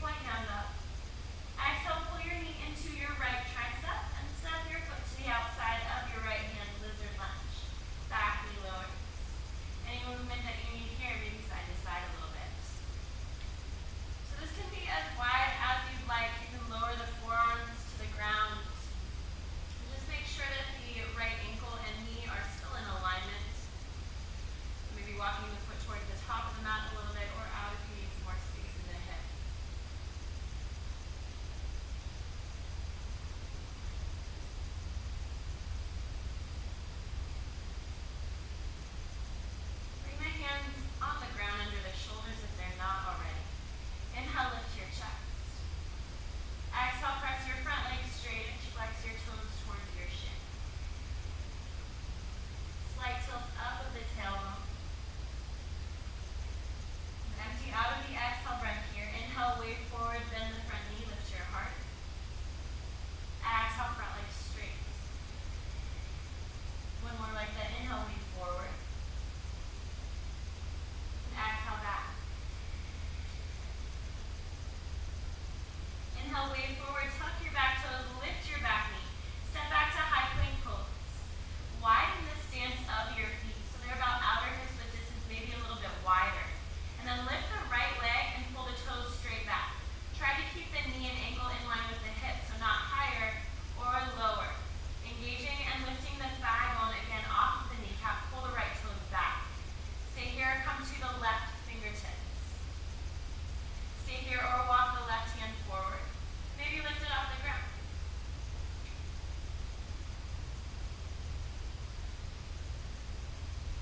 right hand up. Exhale, pull your knee into your right tricep and step your foot to the outside of your right hand, lizard lunge. Back knee lowers. Any movement that you need here, maybe side to side a little bit. So this can be as wide as you'd like. You can lower the forearms to the ground. And just make sure that the right ankle and knee are still in alignment. Maybe walking the foot towards the top of the mat a little bit or out if you need some more space in the hip. Bring the hands on the ground under the shoulders if they're not already. Inhale, lift your chest. Exhale, press your front leg straight and flex your toes towards your shin. Slight tilt up of the tailbone. Empty out of the exhale breath here. Inhale, wave forward, bend the front knee, lift your heart. Exhale, front leg straight. One more like that. Inhale, wave forward. And exhale, back. Inhale, wave forward, tuck your back toes, lift your back knee. Step back to high plank pose. Widen the stance of your feet so they're about outer hips width distance, maybe a little bit wider. And then lift the right leg and pull the toes straight back. Try to keep the knee and ankle in line with the hips, so not higher or lower. Engaging and lifting the thigh bone again off of the kneecap. Pull the right toes back. Stay here, come to the left fingertips. Stay here or walk the left hand forward. Maybe lift it off the ground.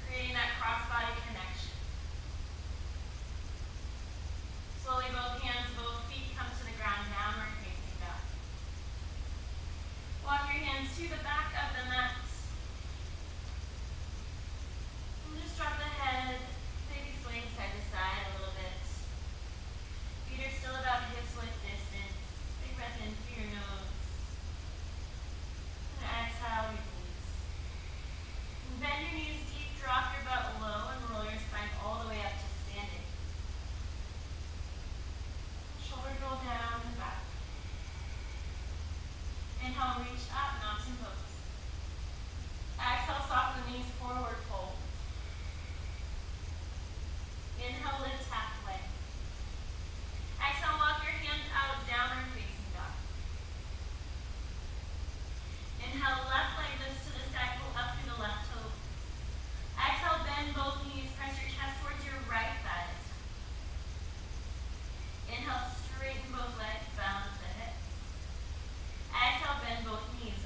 Creating that cross-body connection. Slowly both hands, both feet come to the ground, downward facing dog. Walk your hands to the back of the mat. And just drop the head, maybe swaying side to side a little bit. Feet are still about hips width distance. Big breath in through your nose. And exhale, release. And bend your knees deep, drop your butt low, and roll your spine all the way up to standing. Shoulders roll down and back. Inhale, reach up, mountain pose. Exhale, soften the knees, forward fold. Inhale, lift halfway. Exhale, walk your hands out, downward facing dog. Inhale, left leg lifts to the side, pull up through the left toes. Exhale, bend both knees, press your chest towards your right thigh this time. Inhale, straighten both legs, balance the hips. Exhale, bend both knees,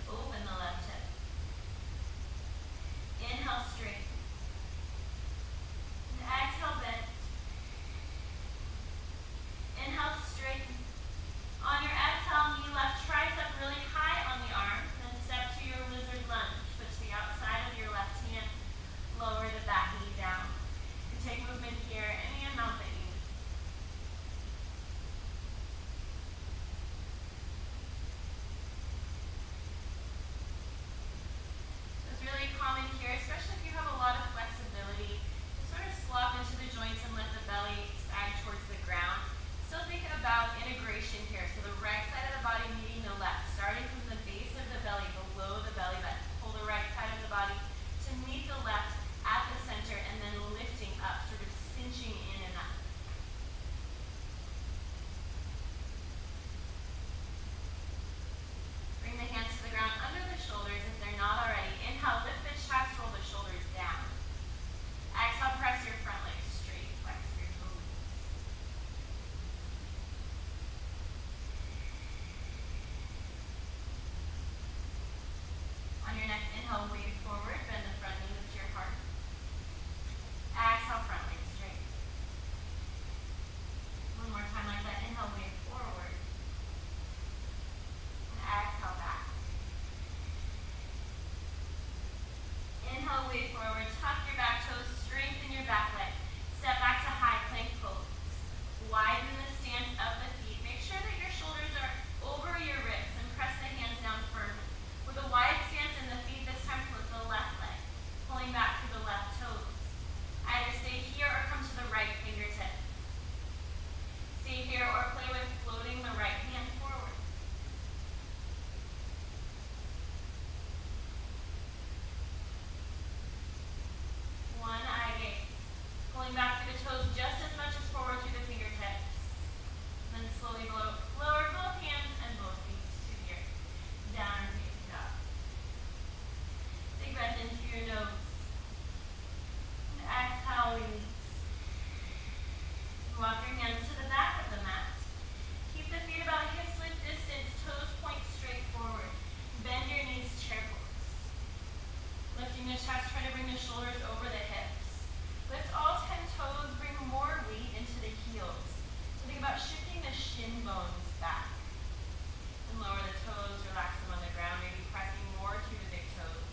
hands to the back of the mat. Keep the feet about hips width distance, toes point straight forward. Bend your knees, chair pose. Lifting the chest, try to bring the shoulders over the hips. Lift all 10 toes, bring more weight into the heels. So think about shifting the shin bones back. And lower the toes, relax them on the ground, maybe pressing more to the big toes.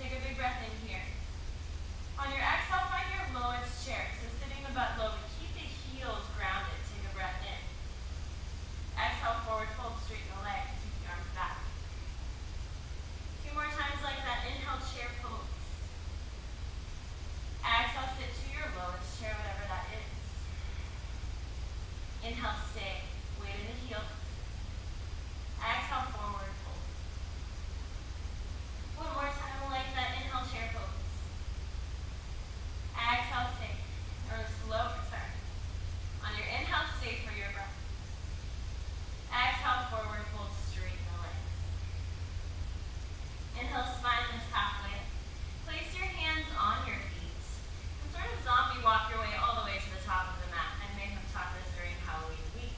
Take a big breath in here. On your exhale, find your lowest chair. So sitting the butt low, but keep the heels grounded. Take a breath in. Exhale, forward fold, straighten the legs, keep the arms back. 2 more times like that. Inhale, chair pose. Exhale, sit to your lowest chair, whatever that is. Inhale, stay. Weight in the heels. Exhale, forward fold. 1 more time like that. Inhale, chair pose. Exhale, stay. Or slow, sorry. On your inhale, stay for your breath. Exhale, forward fold, straighten the legs. Inhale, spine lifts halfway. Place your hands on your feet. And sort of zombie walk your way all the way to the top of the mat. I may have taught this during Halloween week.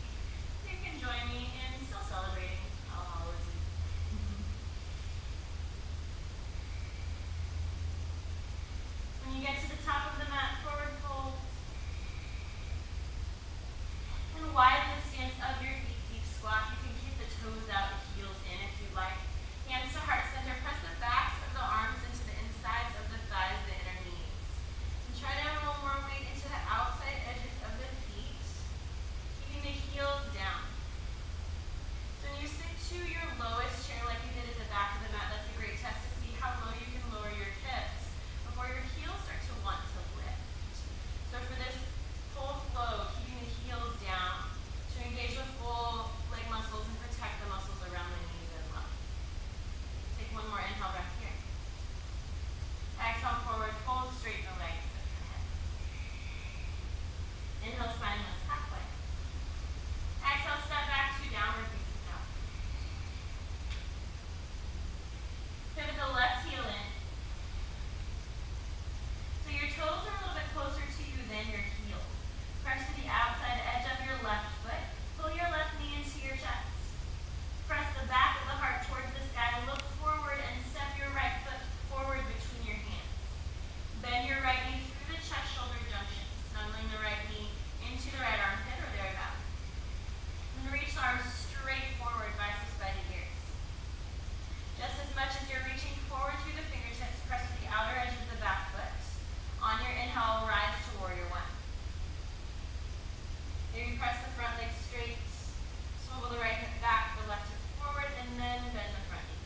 So you can join me in still celebrating All Hallows Eve. When you get to the top of the mat, forward fold. And widen the stance of your feet, deep squat. You can keep the toes out, the heels in if you'd like. Hands to heart center. Press the backs of the arms into the insides of the thighs, the inner knees. And try to have a little more weight into the outside edges of the feet, keeping the heels down. So when you sit to your lowest chair like you did at the back of the mat, that's a great test to see how low you can lower your hips before your heels start to want to lift. So for this full flow, keeping the heels down to engage the full leg muscles and protect the muscles around the knees as well. Take 1 more inhale breath here. Exhale, forward fold, straighten the legs, lift your head. Inhale, spine lifts halfway. Exhale, step back to downward facing dog. Pivot the left heel in. So your toes are a little bit closer to you than your heel. Press to the outside edge of your left foot. Pull your left knee into your chest. Press the back of the heart towards the sky. Look forward and step your right foot forward between your hands. Bend your right knee through the chest-shoulder junction, snuggling the right knee into the right armpit or there back. And reach the arms straight forward, biceps by the ears. Just as much as you're reaching forward through the fingertips, press to the outer edge of the back foot. On your inhale, rise to warrior 1. Maybe press the front leg straight, swivel the right hip back, the left hip forward, and then bend the front knee.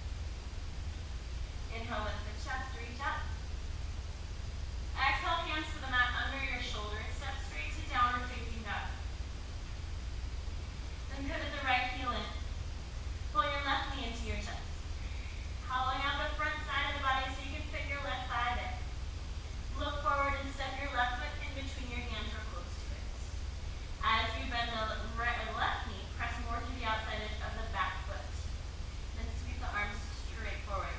Inhale, lift the chest, reach up. Exhale, hands to the mat under your shoulders. Step straight to downward facing dog. Then pivot the right heel in. Pull your left knee into your chest. Hollowing out the front side of the body so you can fit your left thigh there. Look forward and step your left foot in between your hands or close to it. As you bend the right or left knee, press more to the outside edge of the back foot. Then sweep the arms straight forward.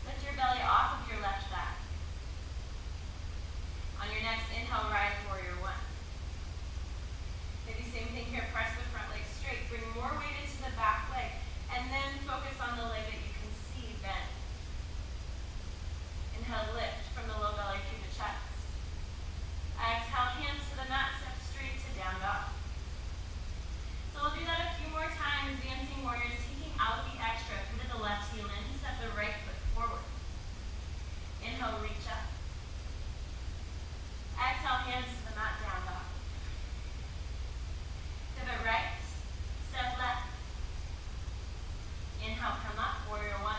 Lift your belly off of your left thigh. On your next inhale, rise warrior 1. Maybe same thing here, press the front leg straight. Bring more weight into the back leg. And then focus on the leg that you can see bend. Inhale, lift from the low belly through the chest. Exhale, hands to the mat, step straight to down dog. So we'll do that a few more times, dancing warriors, taking out the extra. Pivot the left heel in, step the right foot forward. Inhale, reach up. Exhale, hands to the mat, down dog. Pivot right, step left. Inhale, come up, warrior 1.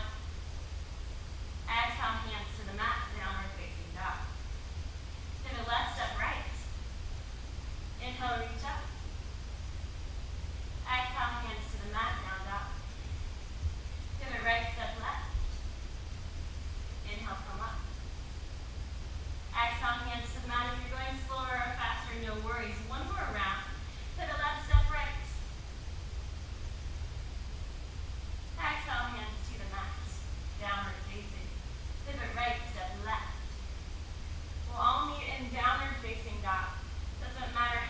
Exhale, hands to the mat, downward facing dog. Pivot left, step right. Inhale, reach up. Exhale, hands to the mat, down dog. Pivot right, step left. Inhale, come up. Exhale, hands to the mat. If you're going slower or faster, no worries. 1 more round. Pivot left, step right. Exhale, hands to the mat. Downward facing. Pivot right, step left. We'll all meet in downward facing dog. Doesn't matter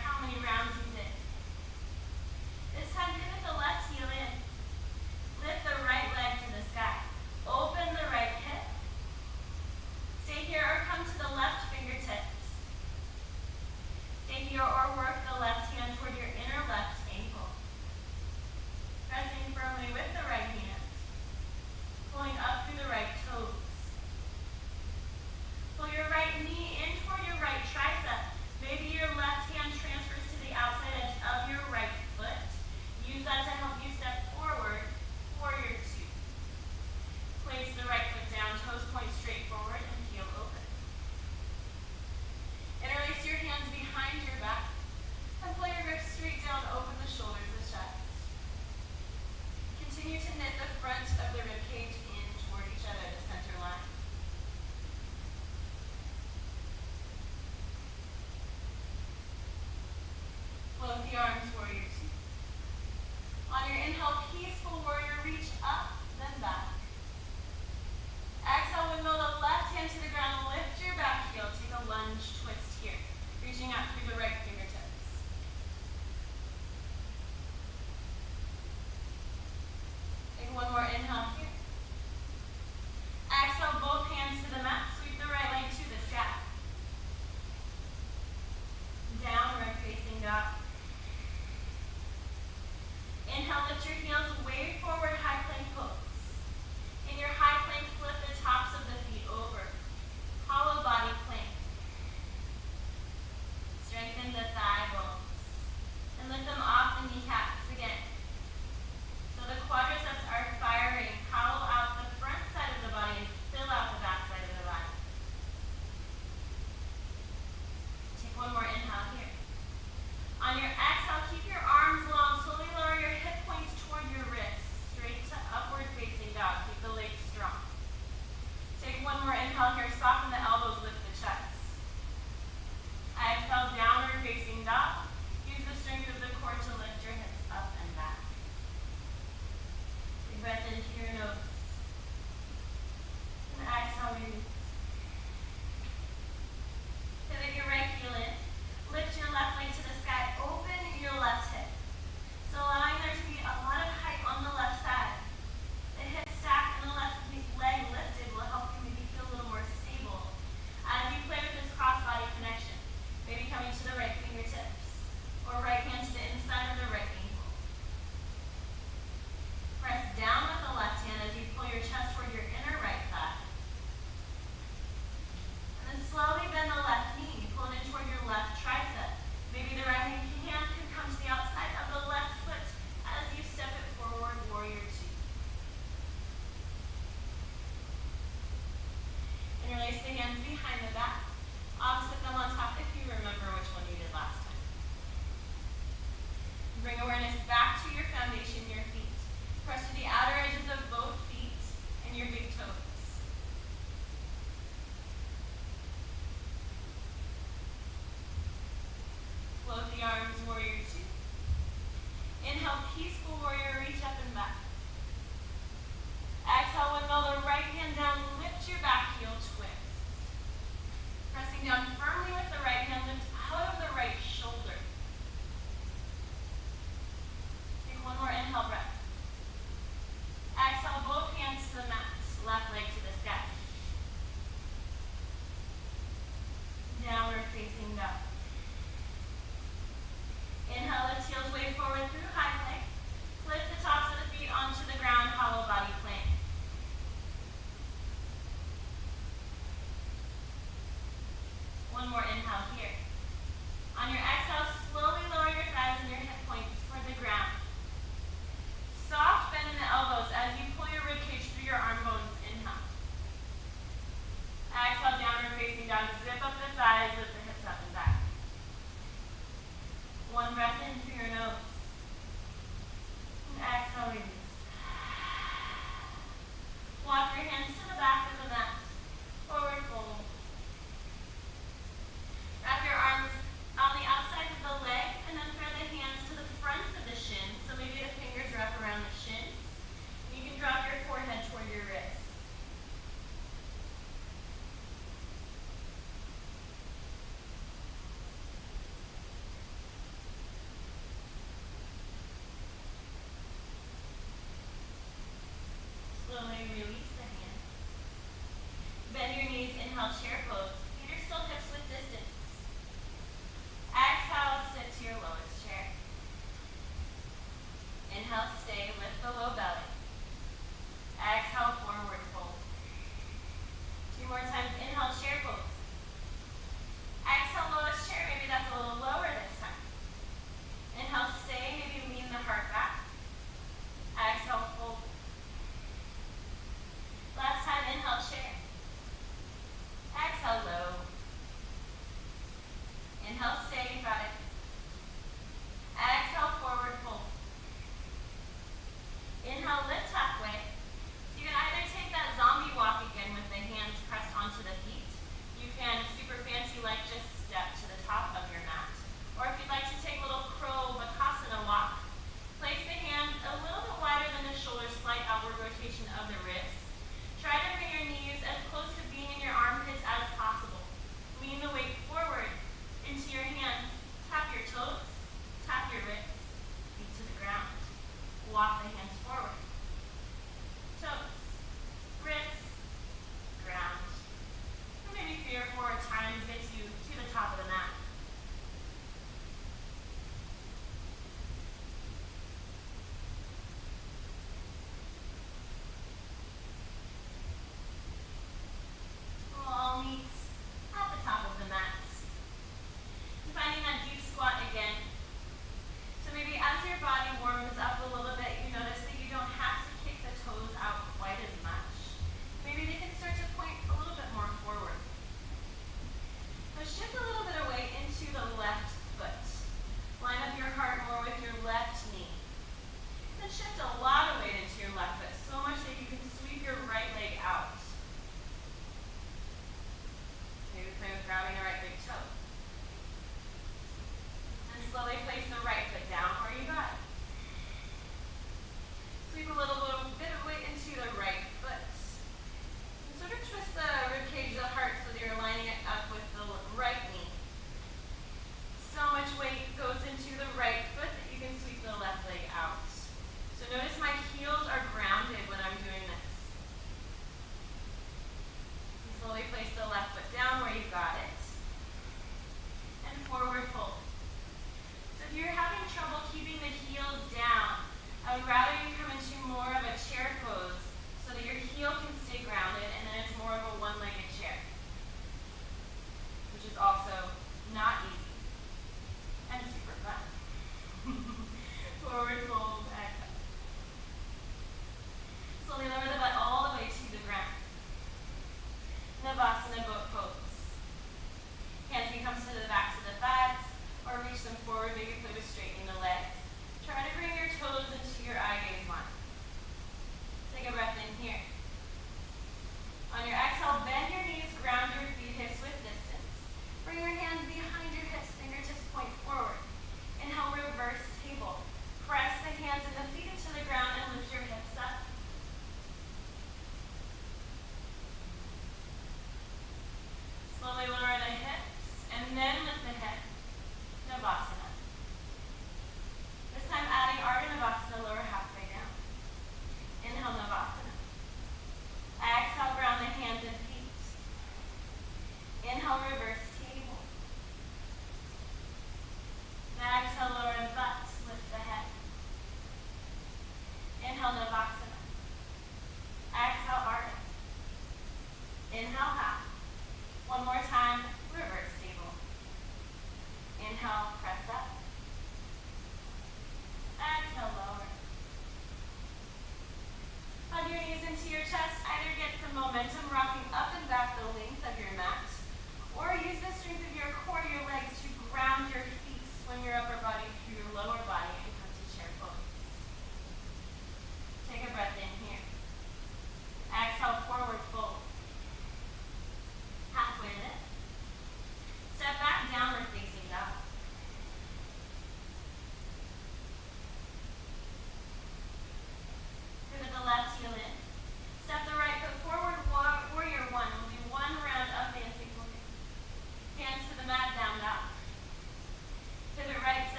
Inhale, peaceful warrior, reach up, then back. Exhale, windmill the left hand to the ground, lift your back heel, take a lunge twist here, reaching out through the right fingertips. Take one more inhale here. Exhale, both hands to the mat, sweep the right leg to the sky. Downward facing dog. Inhale, lift your heels, wave forward, high plank pose. In your high plank, flip the tops of the feet over. Hollow body plank. Strengthen the thigh bones. And lift them off the kneecaps again. So the quadriceps are firing. Hollow out the front side of the body and fill out the back side of the body. Take one more inhale here. On your exhale, keep your arms long. Slowly lower your hip points toward your wrists. Straight to upward facing dog. Keep the legs strong. Take one more inhale here. Soften the elbows, lift the chest. Exhale, downward facing dog. Use the strength of the core to lift your hips up and back. Big breath into your nose. And exhale, release. Pivot your right heel in. Lift your left leg to the sky. Open your left hip. So allowing there to be a lot of height on the left side. The hip stack and the left leg lifted will help you maybe feel a little more stable as you play with this cross-body connection. Maybe coming to the right fingertips or right hand to the inside of the right ankle. Press down with the left hand as you pull your chest toward your inner right thigh. And then slowly bend the left knee. Pull it in toward your left tricep. Maybe the right hand can come to the outside of the left foot as you step it forward, warrior two. Interlace the hands behind the back. Opposite them on top if you remember which one you did last time. Bring awareness back to your foundation, your feet. Press to the outer edges of both feet and your big toes. Float the arms, warrior two. Inhale, peaceful warrior, reach up and back. Exhale, windmill the right hand down, lift your back heel, twist. Pressing down firmly with the right hand, lift out of the right shoulder. Take one more inhale breath. Exhale, both hands to the mat, left leg to the sky. Downward facing dog. Inhale, lift heels, wave forward through high plank. Lift the tops of the feet onto the ground, hollow body plank. One more inhale here. On your exhale, slowly lower your thighs and your hip points toward the ground. Soft bend in the elbows as you pull your ribcage through your arm bones. Inhale. Exhale, downward facing dog. Zip up the thighs, lift the hips up and back. One breath in through your nose. And exhale, release. Walk your hands to the back of the mat. Forward fold. Wrap your arms on the outside of the legs and then thread the hands to the fronts of the shins. So maybe the fingers wrap around the shins. You can drop your forehead toward your wrist.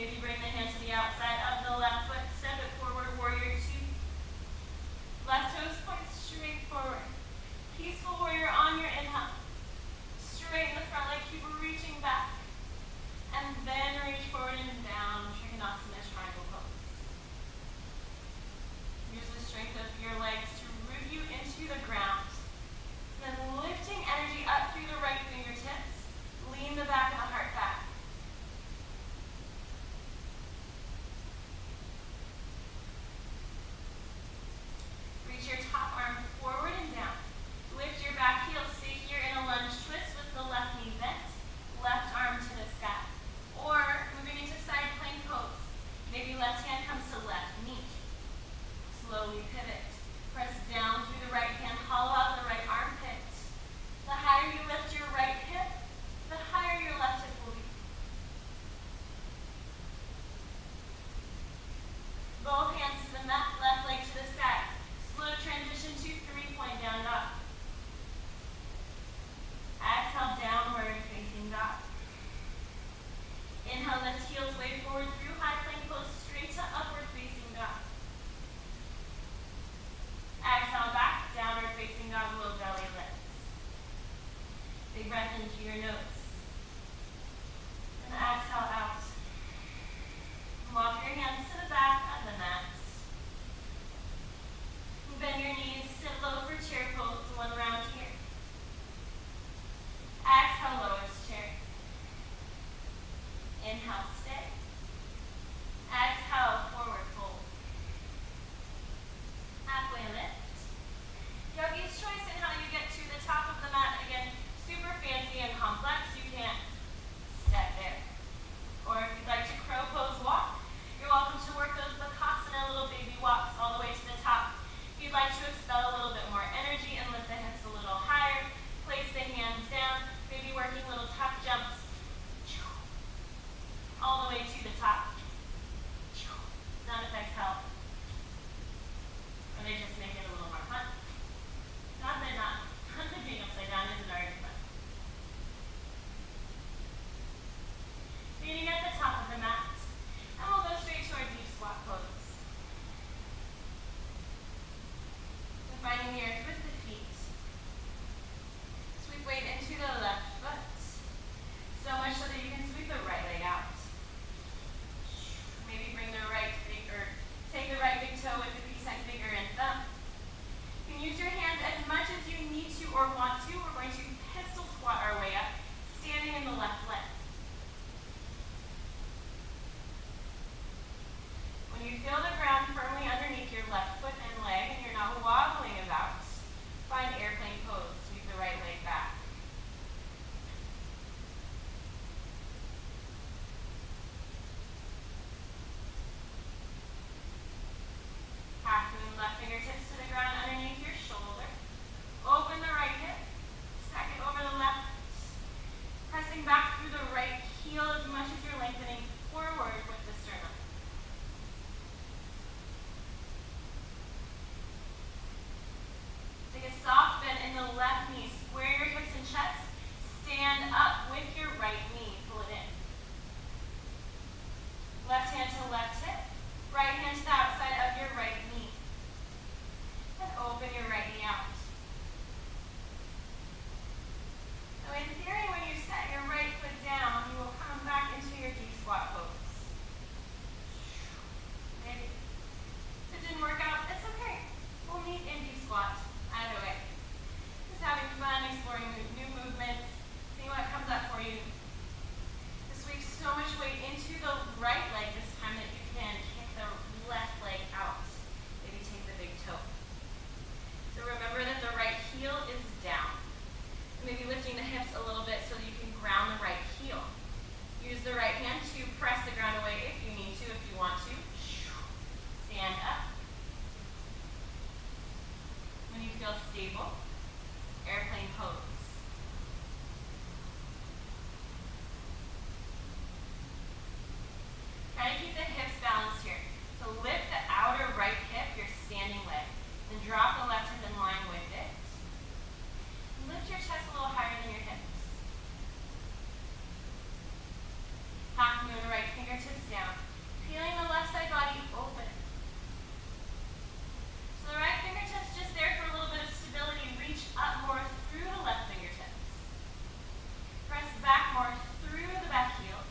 Maybe bring the hand to the outside of the left foot. Step it forward, warrior two. Left toes point straight forward. Peaceful warrior on your inhale. Straighten the front leg, keep reaching back. And then reach forward and down, Trikonasana triangle pose. Use the strength of your legs to root you into the ground. Then lifting energy up through the right fingertips. Lean the back of the heart back. Reach your top arm forward and down. Lift your back heel. Stay here in a lunge twist with the left knee bent. Left arm to the sky. Or moving into side plank pose. Maybe left hand comes to left knee. Slowly pivot. Press down through the right hand. Hollow out the right armpit. The higher you lift your right hip, the higher your left hip will be. Both hands to the mat, left leg to the sky. Slow transition to 3-point down dog. Exhale, downward facing dog. Inhale, lift heels way forward through high plank pose, straight to upward facing dog. Exhale, back, downward facing dog, low belly lift. Big breath into your nose. And exhale out. Walk your hands to the back of the mat. Bend your knees, sit low for chair pose, one round here. Exhale, lowest chair. Inhale, stay. Exhale, forward fold. Halfway lift. Yogi's choice in how you get to the top of the mat. Again, super fancy and complex, you can't step there. Or if you'd like to crow pose walk, you're welcome to work those Bakasana little baby walks all the way to the top. If you'd like to expel a little bit more energy and lift the hips a little higher, place the hands down, maybe working little tuck jumps all the way to the top. Sound effects help. Or they just make it a little more fun. Not that being upside down isn't already fun. Meeting at the top of the mat. And we'll go straight to our deep squat pose. So finding the earth with the feet. Sweep weight into the left foot. So much so that you can sweep the right leg out. Maybe bring the right finger, take the right big toe with the peace sign finger and thumb. You can use your hands as much as you need to or want to. We're going to pistol squat our way up, standing in the left leg. When you feel the ground firmly underneath your left foot and leg and you're not wobbling about, find airplane pose. Sweep the right leg back. Half moon, left fingertips to the ground underneath your shoulder. Open the right hip. Stack it over the left. Pressing back through the right heel as much as you're lengthening forward with the sternum. Take a soft bend in the left knee. Square your hips and chest. Stand up with your right knee. Pull it in. Left hand to left hip. Right hand to the outside of your right knee. And open your right knee out. So in theory, when you set your right foot down, you will come back into your deep squat pose. down. Feeling the left side body open. So the right fingertips just there for a little bit of stability. Reach up more through the left fingertips. Press back more through the back heel.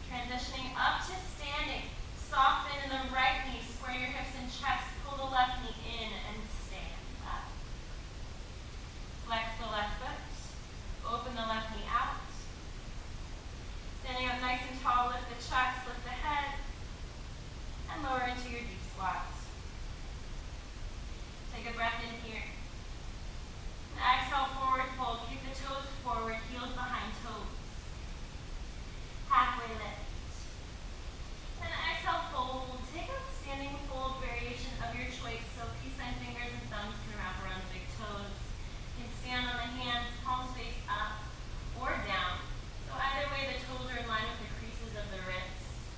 Transitioning up to standing. Soft bend in the right knee. Square your hips and chest. Pull the left knee in and stand up. Flex the left foot. Open the left knee out. Standing up nice and tall. Lift the chest. Lift the head. And lower into your deep squat. Take a breath in here. And exhale, forward fold. Keep the toes forward. Heels behind toes. Halfway lift. And exhale, fold. Take a standing fold variation of your choice. So peace sign fingers and thumbs can wrap around the big toes. You can stand on the hands, palms face up or down. So either way, the toes are in line with the creases of the wrists.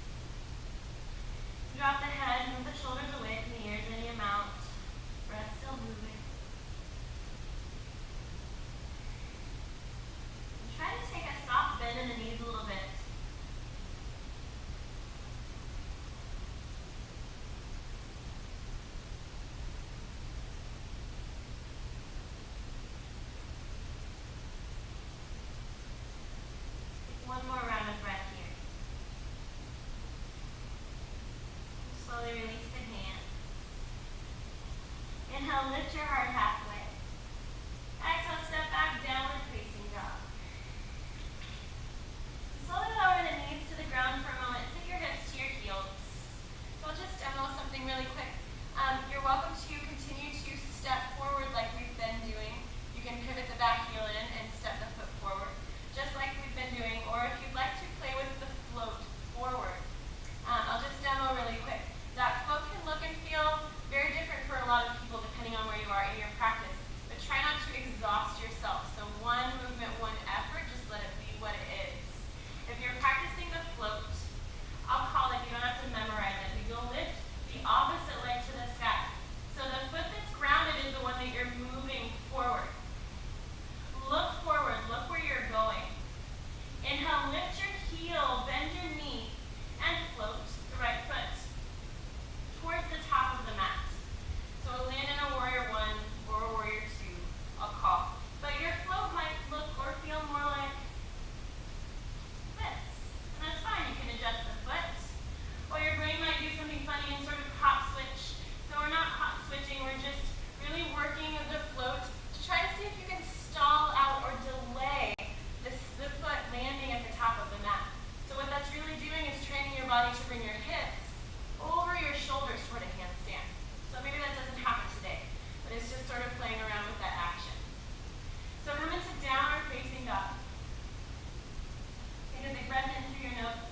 Drop the head, move the shoulders away from the ears any amount. Breath still moving. And try to take a soft bend in the knees a little bit. One more round of breath here. Slowly release the hands. Inhale, lift your heart halfway. Exhale, step back, downward facing dog. Slowly lower the knees to the ground for a moment. Sit your hips to your heels. So I'll just demo something really quick. You're welcome to continue to step forward like we've been doing. You can pivot the back heel in and step the foot forward, just like we've been doing, or if you'd like to play with the float forward. I'll just demo really quick. That float can look and feel very different for a lot of people depending on where you are in your practice, but try not to exhaust yourself. So one movement, one effort, just let it be what it is. If you're practicing the float, I'll call it, you don't have to memorize it, but you'll lift the opposite leg to the sky. So the foot that's grounded is the one that you're moving forward. Look forward, look where you're going. Inhale, lift your heel, bend your knee, and float the right foot towards the top of the mat. So land in a warrior one or a warrior two, I'll call. But your float might look or feel more like this. And that's fine, you can adjust the foot. Or your brain might do something funny and sort of hop switch. So we're not hop switching, we're just really working the float to try to see if you can stall out or delay the foot landing at the top of the mat. So what that's really doing is training your body to bring your hips over your shoulders toward a handstand. So maybe that doesn't happen today, but it's just sort of playing around with that action. So come into downward facing dog. Take a big breath in through your nose.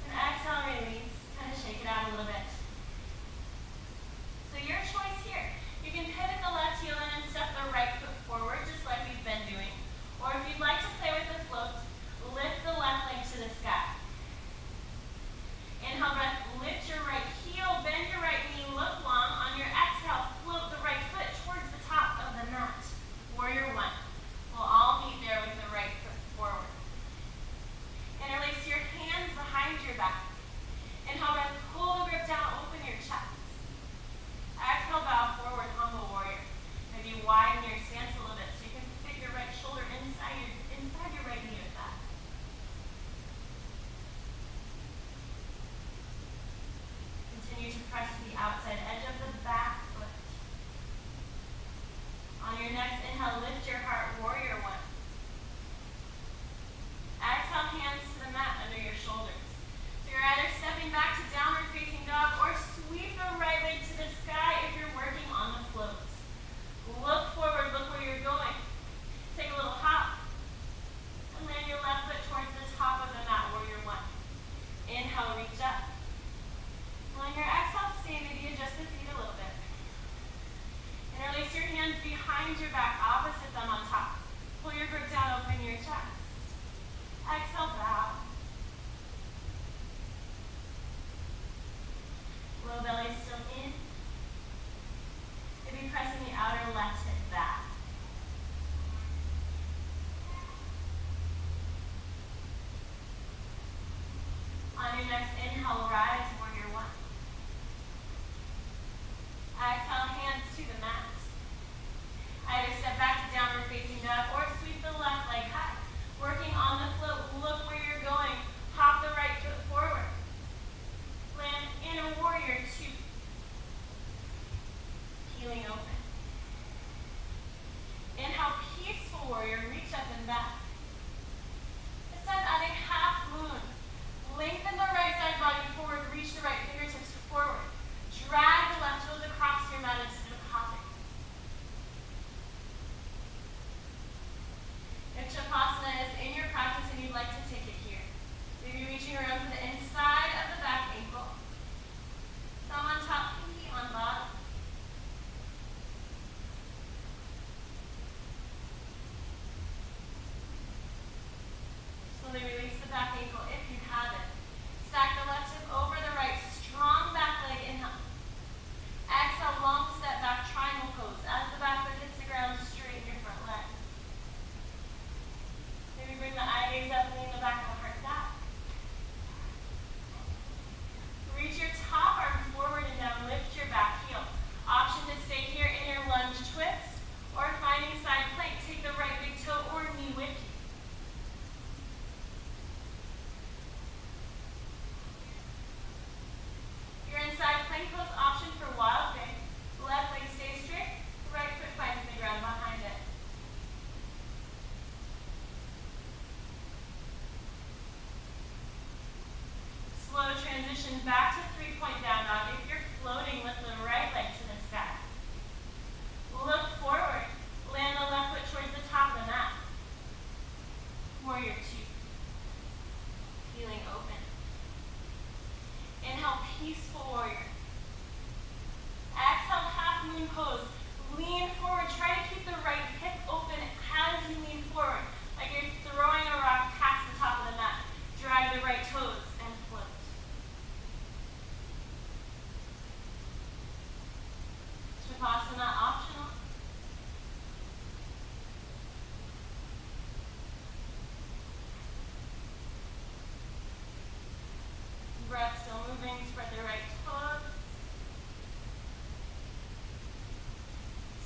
And exhale, release. Kind of shake it out a little bit. So your choice here. You can pivot the left heel in and step the right foot forward, just like we've been doing. Or if you'd like to play with the float, lift the left leg to the sky. Inhale, breath, lift your right heel, bend your right knee, look long. On your exhale, float the right foot towards the top of the mat. Warrior one. We'll all meet there with the right foot forward. Interlace your hands behind your back. Inhale, breath, pull the grip down, open your chest. Exhale, bow forward, humble warrior. Maybe widen your stance a little bit so you can fit your right shoulder inside your right knee with that. Continue to press to the outside edge of the back foot. On your next inhale, lift your heart, warrior one. Exhale, hands to the mat under your shoulders. So you're either stepping back to downward facing dog or sweep the right leg to the sky if you're working on the floats. Look forward, look where you're going. Take a little hop and land your left foot towards the top of the mat, warrior one. Inhale, reach up. On your exhale, stay, maybe adjust the feet a little bit. Interlace your hands behind your back, opposite them on top. Pull your grip down, open your chest. Exhale, bow. Low belly still in. Maybe pressing the outer left hip back.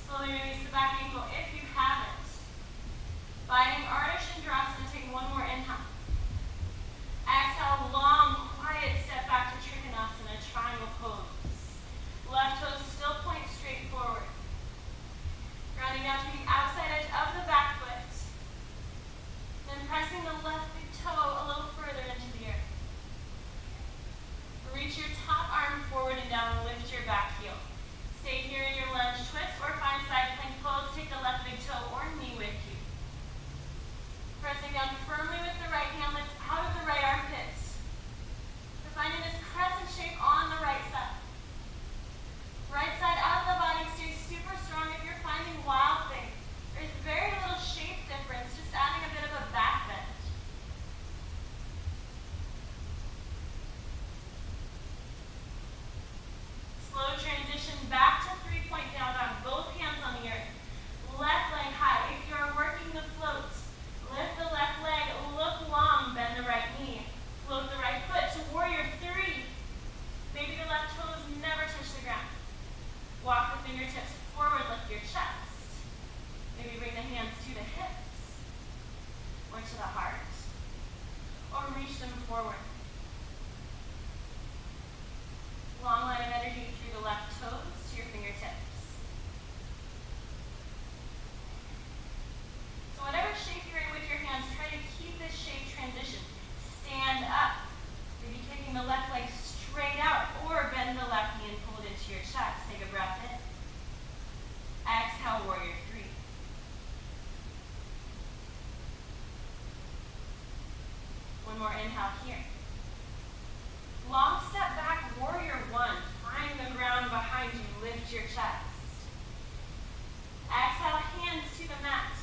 Slowly release the back ankle if you haven't. Finding Ardha Chandrasana, take one more inhale. Exhale, long, quiet step back to Trikonasana, triangle pose. Left toes still point straight forward. Grounding down to the outside edge of the back foot. Then pressing the left big toe a little further into the earth. Reach your top arm forward and down, lift your back heel. Stay here in your lunge twist or find side plank pose. Take the left big toe or knee with you. Pressing down firmly with the right hand, lift out of the right armpit. We're finding this crescent shape on the right side. Right side of the body stays super strong. If you're finding wild things, there's very little shape difference, just adding a bit of a back bend. Slow transition back to 3-point down dog. Both hands on the earth. Left leg high. If you're working the float, lift the left leg, look long, bend the right knee. Float the right foot to warrior 3. Maybe the left toes never touch the ground. Walk the fingertips forward, lift your chest. Maybe bring the hands to the hips or to the heart. Or reach them forward. Long line of energy through the left toes to your fingertips. So whatever shape you're in with your hands, try to keep this shape transition. Stand up. Maybe taking the left leg straight out or bend the left knee and pull it into your chest. Take a breath in. Exhale, warrior 3. One more inhale here. Long step back, warrior 1. Find the ground behind you, lift your chest. Exhale, hands to the mat.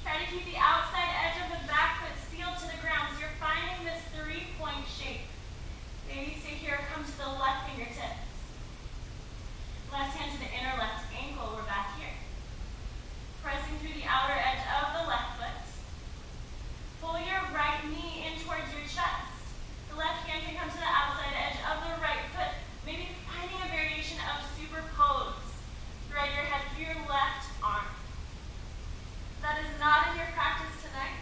Try to keep the outside edge of the back foot sealed to the ground so you're finding this 3-point shape. Maybe stay here, come to the left fingertips. Left hand to the inner left ankle, we're back here. Pressing through the outer edge of the left foot. Pull your right knee in towards your chest. The left hand can come to the outside edge of the right foot. Maybe finding a variation of super pose. Thread your head through your left arm. If that is not in your practice tonight,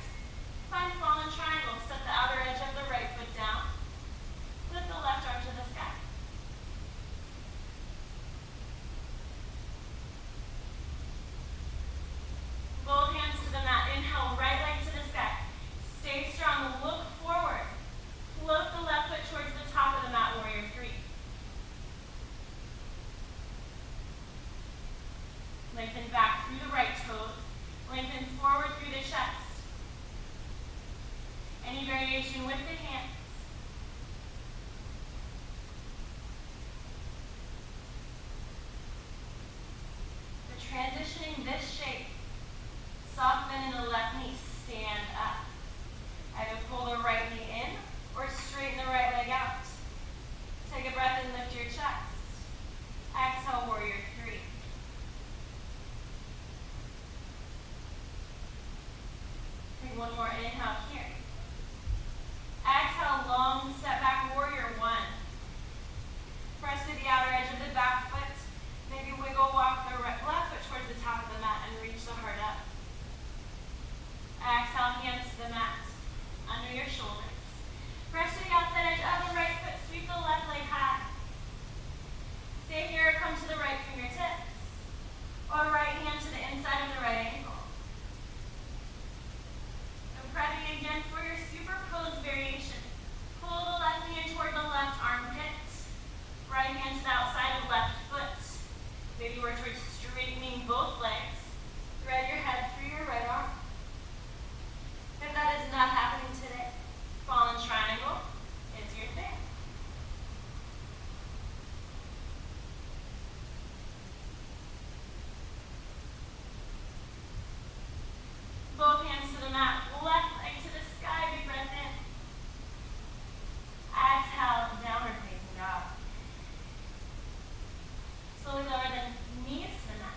find fallen triangle. Set the outer edge of the right foot down. Lift the left arm to the sky. Both hands to the mat. Inhale, right leg to the sky. Stay strong. Look forward. Float the left foot towards the top of the mat, warrior 3. Lengthen back through the right toes. Lengthen forward through the chest. Any variation with the hands. We're transitioning this shape. Soft bend in the left knee, stand up. Either pull the right knee in or straighten the right leg out. Take a breath and lift your chest. Exhale, warrior 3. Take one more inhale here. Exhale, long step back, warrior 1. Press to the outer edge of the back foot. Maybe wiggle walk the left foot towards the top of the mat and reach the heart up. Exhale, hands to the mat, under your shoulders. Press to the outside edge of the right foot, sweep the left leg high. Stay here, come to the right fingertips, or right hand to the inside of the right ankle. And prepping again for your super pose variation. Pull the left knee in toward the left armpit. Right hand to the outside of left foot. Maybe work towards straightening both legs. Thread your head through your right arm. If that is not happening today, fallen triangle is your thing. Both hands to the mat, left leg to the sky, big breath in. Exhale, downward facing dog. Slowly lower the knees to the mat.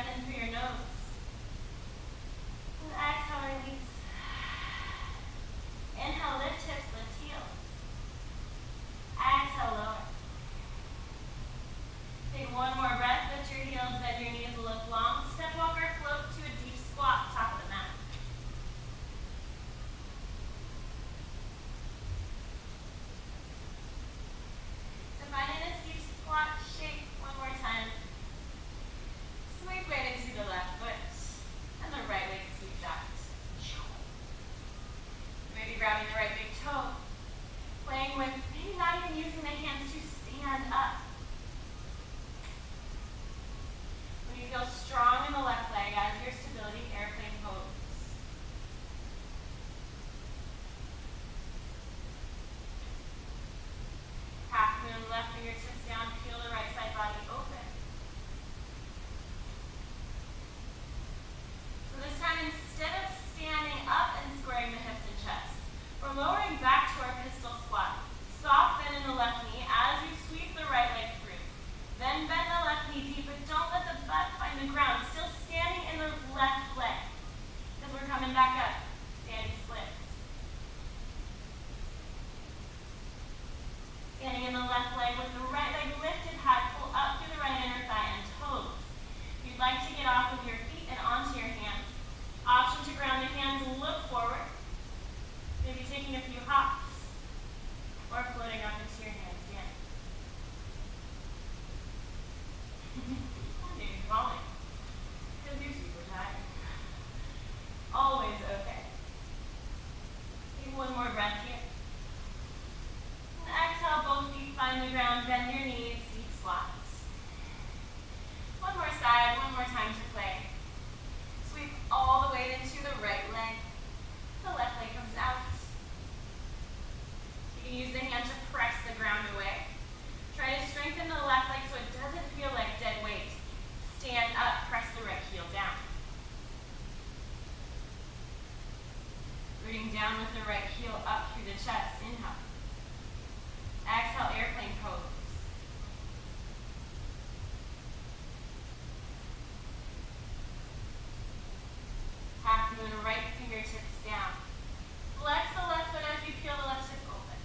breath in through your nose. And exhale, release. Inhale, lift hips, lift heels. Exhale, lower. Take one more breath, lift your heels, bend your knees, look long. Step walk or float to a deep squat, top of the mat. So finding this deep squat shape one more time. Sweep weight into the left foot, and the right leg sweeps out. Maybe grabbing the right big toe, playing with, maybe not even using the hands to stand up. When you feel strong in the left leg, as your stability, airplane pose. Half moon, left fingertips down, feel the right side body open. So this time, instead of standing up and squaring the hips and chest, we're lowering back to our pistol squat. Soft bend in the left knee as you sweep the right leg through. Then bend the left knee deep, but don't let the butt find the ground. Still standing in the left leg, because we're coming back up. Standing splits. Standing in the left leg with the right leg lifted high, pull up through the right inner thigh and toes. If you'd like to get off of your feet and onto your hands, option to ground the hands, look forward. Maybe taking a few hops or floating up into your handstand. Maybe falling because you're super tired. Always okay. Take one more breath here. And exhale, both feet find the ground, bend your knees, deep squats. One more side, one more time to play. Sweep all the weight into the right leg. The left leg comes out. You can use the hand to press the ground away. Try to strengthen the left leg so it doesn't feel like dead weight. Stand up, press the right heel down. Rooting down with the right heel up through the chest, inhale. Exhale, airplane pose. Half moon, right fingertips down. Flex the left foot as you peel the left hip open.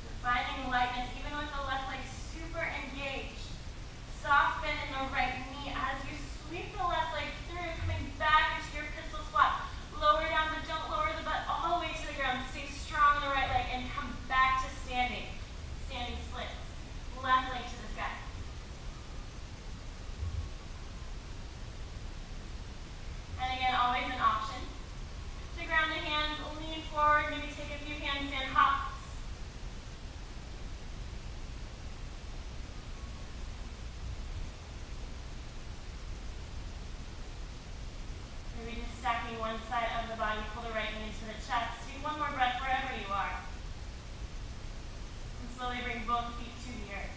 So finding lightness even with the left leg super engaged. Soft bend in the right knee as you sweep the left leg through, coming back into your pistol squat. Lower down, but don't lower the butt all the way to the ground. Stay strong in the right leg and come back to standing. Standing splits. Left leg to the sky. And again, always an option to ground the hands, lean forward, maybe take a few handstand hops. Maybe just stacking one side of the body, pull the right knee into the chest. Take one more breath wherever you are. And slowly bring both feet to the earth.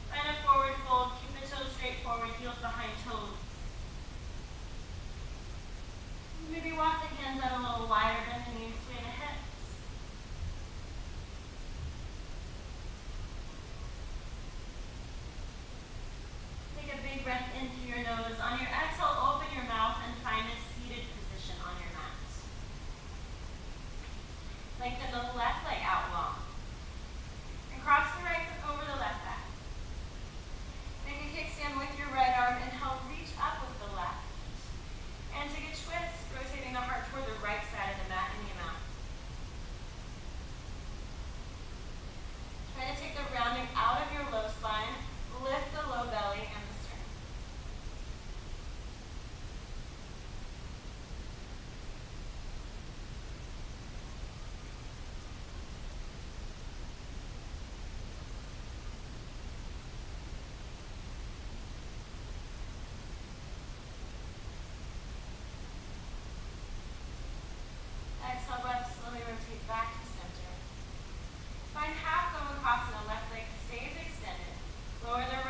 Find a forward fold, keep the toes straight forward, heels behind toes. Maybe walk the hands out a little wider, bend the knees, sway the hips. Take a big breath in through your nose. On your exhale, open your mouth and find a seated position on your mat. Lengthen the left leg out long. And cross the right foot over the left back. Make a kickstand with your right arm and help reach up with the left. And take a twist, rotating the heart toward the right side of the mat in the amount. Try to take the rounding out of your low spine, lift the low belly and the sternum. Exhale, breath, slowly rotate back to center. Find half Gomukhasana, left leg stays extended. Lower the